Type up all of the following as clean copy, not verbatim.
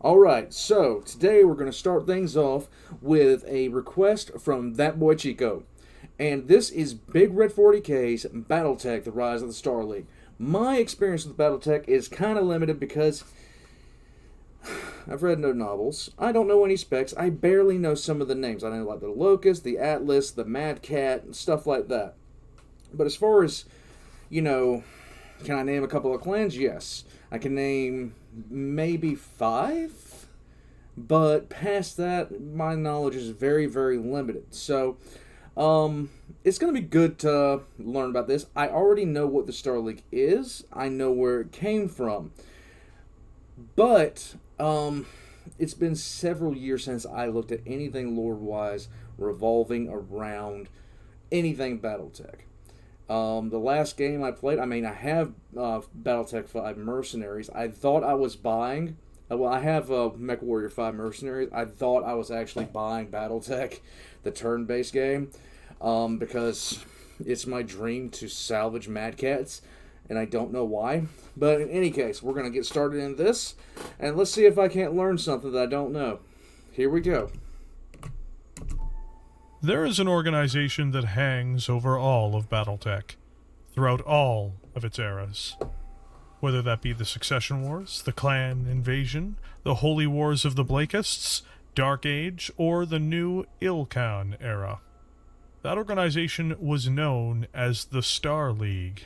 Alright, so today we're going to start things off with a request from that boy Chico. And this is Big Red 40K's BattleTech, The Rise of the Star League. My experience with BattleTech is kind of limited because I've read no novels. I don't know any specs. I barely know some of the names. I know like the Locust, the Atlas, the Mad Cat, and stuff like that. But as far as, can I name a couple of clans? Yes. I can name maybe 5, but past that, my knowledge is very, very limited. So, it's going to be good to learn about this. I already know what the Star League is. I know where it came from. But, it's been several years since I looked at anything lore-wise revolving around anything BattleTech. The last game I played, I have BattleTech 5 Mercenaries. I thought I was buying, I have MechWarrior 5 Mercenaries. I thought I was actually buying BattleTech, the turn-based game, because it's my dream to salvage Mad Cats, and I don't know why. But in any case, we're going to get started in this, and let's see if I can't learn something that I don't know. Here we go. There is an organization that hangs over all of BattleTech, throughout all of its eras. Whether that be the Succession Wars, the Clan Invasion, the Holy Wars of the Blakists, Dark Age, or the new Ilkhan era. That organization was known as the Star League.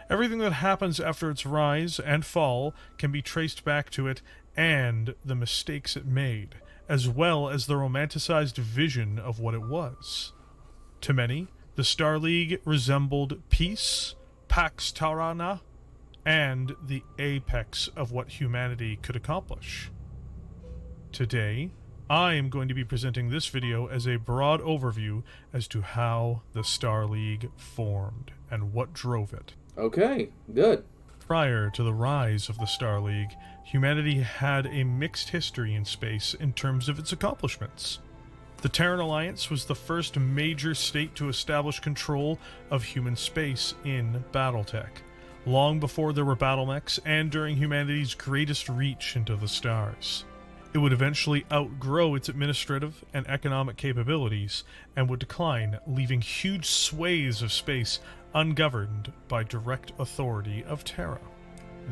Everything that happens after its rise and fall can be traced back to it and the mistakes it made, as well as the romanticized vision of what it was. To many, the Star League resembled peace, Pax Tarana, and the apex of what humanity could accomplish. Today, I am going to be presenting this video as a broad overview as to how the Star League formed and what drove it. Okay, good. Prior to the rise of the Star League, humanity had a mixed history in space in terms of its accomplishments. The Terran Alliance was the first major state to establish control of human space in BattleTech, long before there were battle mechs and during humanity's greatest reach into the stars. It would eventually outgrow its administrative and economic capabilities and would decline, leaving huge swathes of space ungoverned by direct authority of Terra.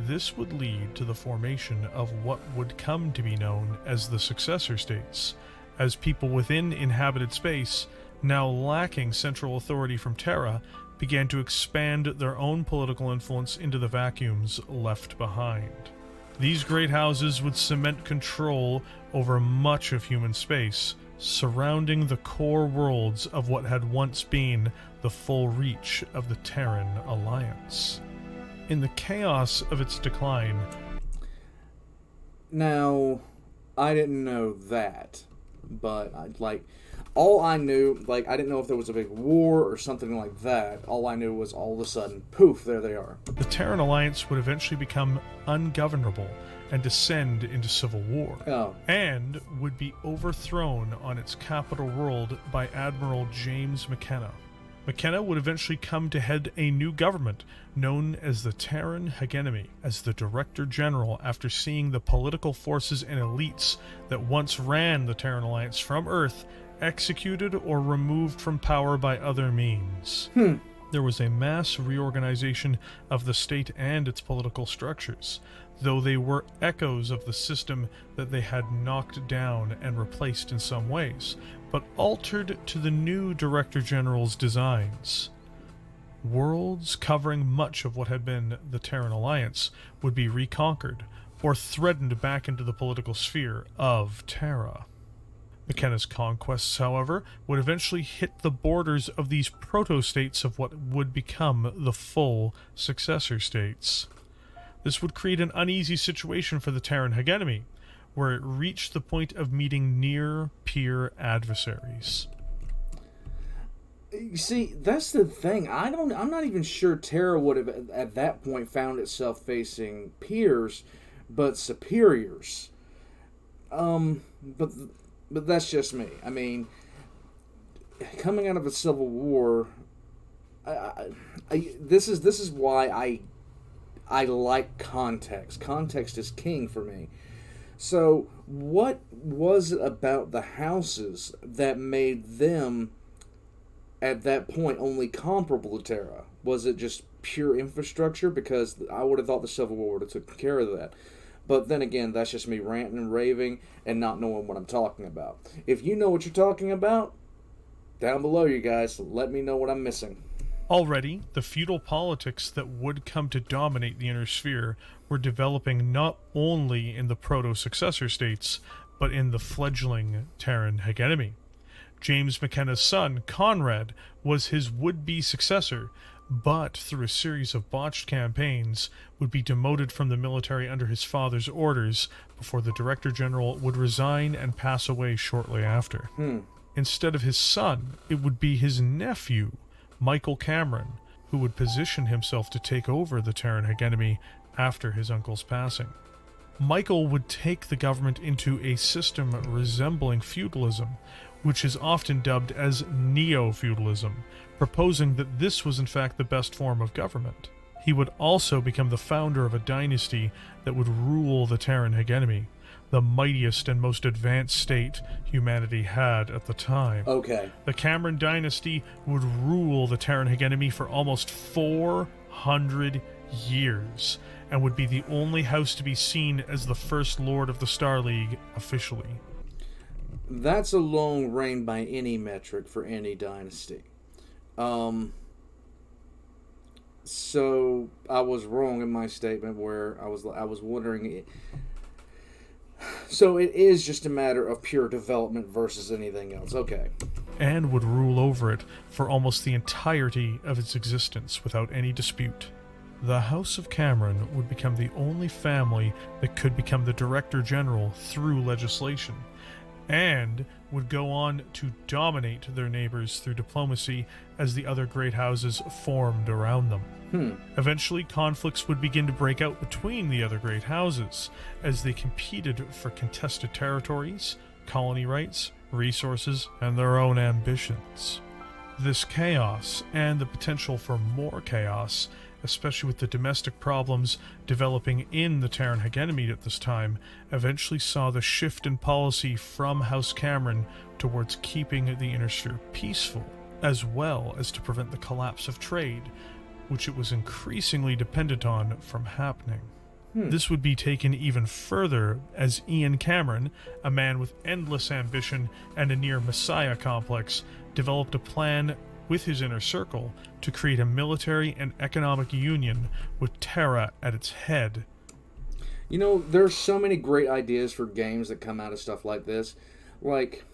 This would lead to the formation of what would come to be known as the successor states, as people within inhabited space, now lacking central authority from Terra, began to expand their own political influence into the vacuums left behind. These great houses would cement control over much of human space, surrounding the core worlds of what had once been the full reach of the Terran Alliance. In the chaos of its decline... Now, I didn't know that, but all I knew, I didn't know if there was a big war or something like that. All I knew was all of a sudden, poof, there they are. The Terran Alliance would eventually become ungovernable and descend into civil war, and would be overthrown on its capital world by Admiral James McKenna. McKenna would eventually come to head a new government known as the Terran Hegemony as the Director General after seeing the political forces and elites that once ran the Terran Alliance from Earth executed or removed from power by other means. There was a mass reorganization of the state and its political structures, though they were echoes of the system that they had knocked down and replaced in some ways, but altered to the new Director General's designs. Worlds covering much of what had been the Terran Alliance would be reconquered, or threatened back into the political sphere of Terra. McKenna's conquests, however, would eventually hit the borders of these proto-states of what would become the full successor states. This would create an uneasy situation for the Terran Hegemony, where it reached the point of meeting near-peer adversaries. You see, that's the thing. I'm not even sure Terra would have at that point found itself facing peers, but superiors. But that's just me. I mean, coming out of a civil war, this is why I like context. Context is king for me. So, what was it about the houses that made them, at that point, only comparable to Terra? Was it just pure infrastructure? Because I would have thought the Civil War would have taken care of that. But then again, that's just me ranting and raving and not knowing what I'm talking about. If you know what you're talking about, down below, you guys, let me know what I'm missing. Already, the feudal politics that would come to dominate the Inner Sphere were developing not only in the proto-successor states, but in the fledgling Terran hegemony. James McKenna's son, Conrad, was his would-be successor, but through a series of botched campaigns would be demoted from the military under his father's orders before the Director General would resign and pass away shortly after. Instead of his son, it would be his nephew, Michael Cameron, who would position himself to take over the Terran hegemony after his uncle's passing. Michael would take the government into a system resembling feudalism, which is often dubbed as neo-feudalism, proposing that this was in fact the best form of government. He would also become the founder of a dynasty that would rule the Terran hegemony, the mightiest and most advanced state humanity had at the time. Okay. The Cameron dynasty would rule the Terran hegemony for almost 400 years, and would be the only house to be seen as the first Lord of the Star League officially. That's a long reign by any metric for any dynasty. So I was wrong in my statement where I was wondering. So it is just a matter of pure development versus anything else. Okay. And would rule over it for almost the entirety of its existence without any dispute. The House of Cameron would become the only family that could become the Director General through legislation, and would go on to dominate their neighbors through diplomacy as the other great houses formed around them. Eventually, conflicts would begin to break out between the other great houses as they competed for contested territories, colony rights, resources, and their own ambitions. This chaos, and the potential for more chaos, especially with the domestic problems developing in the Terran hegemony at this time, eventually saw the shift in policy from House Cameron towards keeping the Inner Sphere peaceful, as well as to prevent the collapse of trade, which it was increasingly dependent on from happening. This would be taken even further as Ian Cameron, a man with endless ambition and a near messiah complex, developed a plan with his inner circle to create a military and economic union with Terra at its head. You know, there's so many great ideas for games that come out of stuff like this. Like,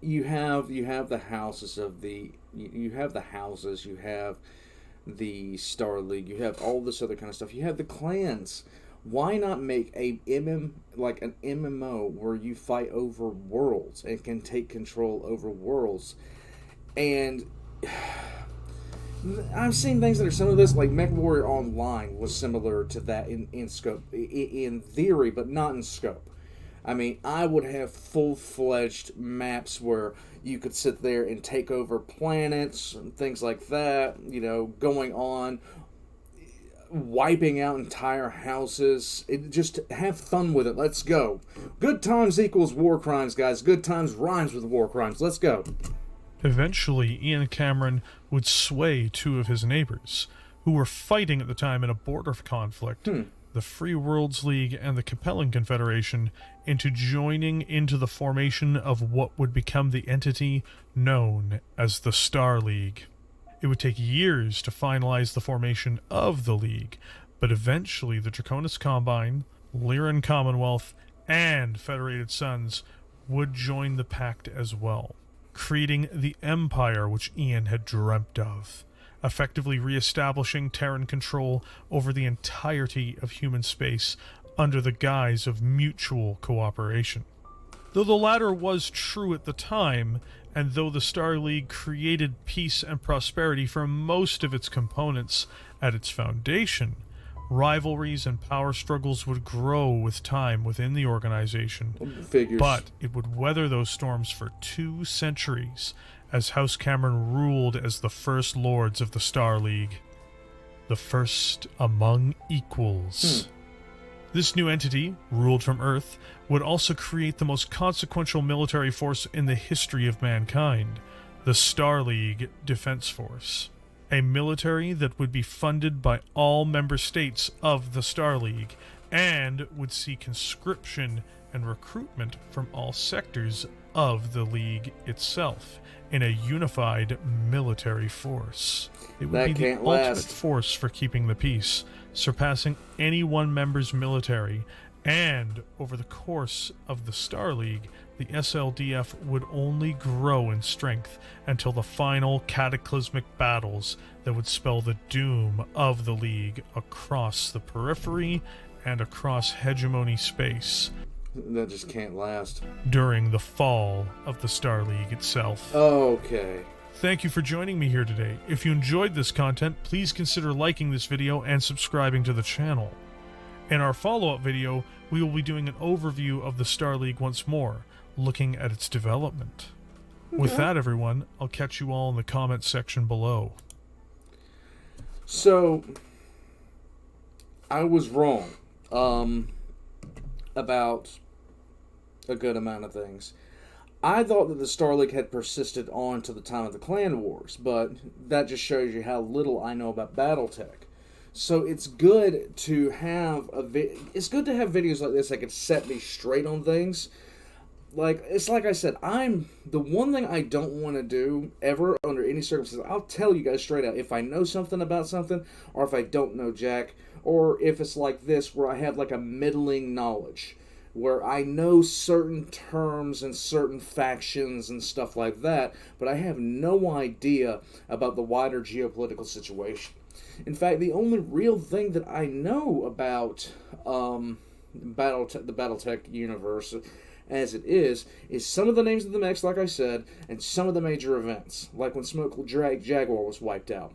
you have the houses of the you have the houses, you have the Star League, you have all this other kind of stuff. You have the clans. Why not make an MMO where you fight over worlds and can take control over worlds? And I've seen things that are similar to this, like MechWarrior Online was similar to that in scope, in theory, but not in scope. I mean, I would have full-fledged maps where you could sit there and take over planets and things like that, you know, going on, wiping out entire houses. Just have fun with it. Let's go. Good times equals war crimes, guys. Good times rhymes with war crimes. Let's go. Eventually, Ian Cameron would sway two of his neighbors, who were fighting at the time in a border conflict, the Free Worlds League and the Capellan Confederation, into joining into the formation of what would become the entity known as the Star League. It would take years to finalize the formation of the League, but eventually the Draconis Combine, Lyran Commonwealth, and Federated Suns would join the pact as well, creating the empire which Ian had dreamt of, effectively re-establishing Terran control over the entirety of human space under the guise of mutual cooperation. Though the latter was true at the time, and though the Star League created peace and prosperity for most of its components at its foundation, rivalries and power struggles would grow with time within the organization. Figures. But it would weather those storms for 2 centuries as House Cameron ruled as the first lords of the Star League. The first among equals. This new entity, ruled from Earth, would also create the most consequential military force in the history of mankind, the Star League Defense Force. A military that would be funded by all member states of the Star League and would see conscription and recruitment from all sectors of the League itself in a unified military force. It would be the ultimate force for keeping the peace, surpassing any one member's military, and over the course of the Star League, the SLDF would only grow in strength until the final cataclysmic battles that would spell the doom of the League across the periphery and across hegemony space. That just can't last. During the fall of the Star League itself. Okay. Thank you for joining me here today. If you enjoyed this content, please consider liking this video and subscribing to the channel. In our follow-up video, we will be doing an overview of the Star League once more, looking at its development. Okay. With that, everyone, I'll catch you all in the comments section below. So, I was wrong about a good amount of things. I thought that the Star League had persisted on to the time of the Clan Wars, but that just shows you how little I know about BattleTech. So it's good to have videos like this that can set me straight on things. It's like I said, the one thing I don't want to do ever under any circumstances. I'll tell you guys straight out if I know something about something, or if I don't know jack, or if it's like this where I have like a middling knowledge, where I know certain terms and certain factions and stuff like that, but I have no idea about the wider geopolitical situation. In fact, the only real thing that I know about the BattleTech universe as it is some of the names of the mechs, like I said, and some of the major events, like when Smoke Jaguar was wiped out.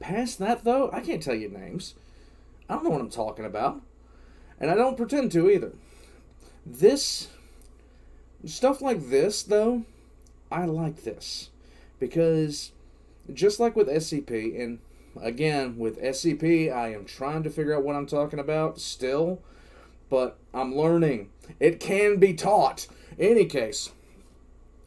Past that, though, I can't tell you names. I don't know what I'm talking about. And I don't pretend to either. Stuff like this, though, I like this. Because, just like with SCP, and again, with SCP, I am trying to figure out what I'm talking about still, but I'm learning. It can be taught. In any case,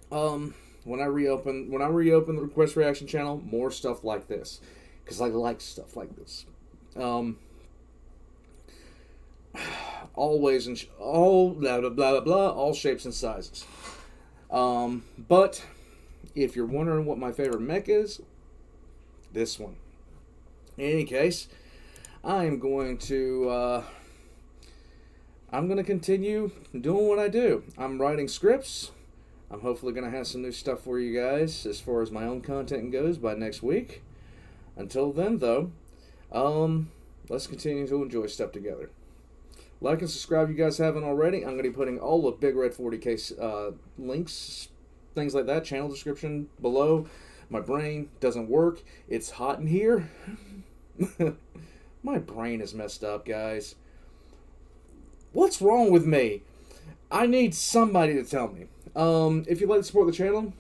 when I reopen the request reaction channel, more stuff like this, because I like stuff like this. Always in all blah blah blah blah, all shapes and sizes. But if you're wondering what my favorite mech is, this one. In any case, I'm going to continue doing what I do. I'm writing scripts. I'm hopefully going to have some new stuff for you guys as far as my own content goes by next week. Until then, though, let's continue to enjoy stuff together. Like and subscribe if you guys haven't already. I'm going to be putting all of Big Red 40K links, things like that, channel description below. My brain doesn't work. It's hot in here. My brain is messed up, guys. What's wrong with me? I need somebody to tell me. If you'd like to support the channel,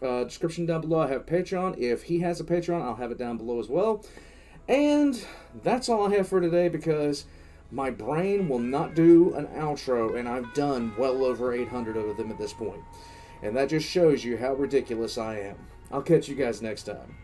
description down below, I have Patreon. If he has a Patreon, I'll have it down below as well. And that's all I have for today, because my brain will not do an outro, and I've done well over 800 of them at this point. And that just shows you how ridiculous I am. I'll catch you guys next time.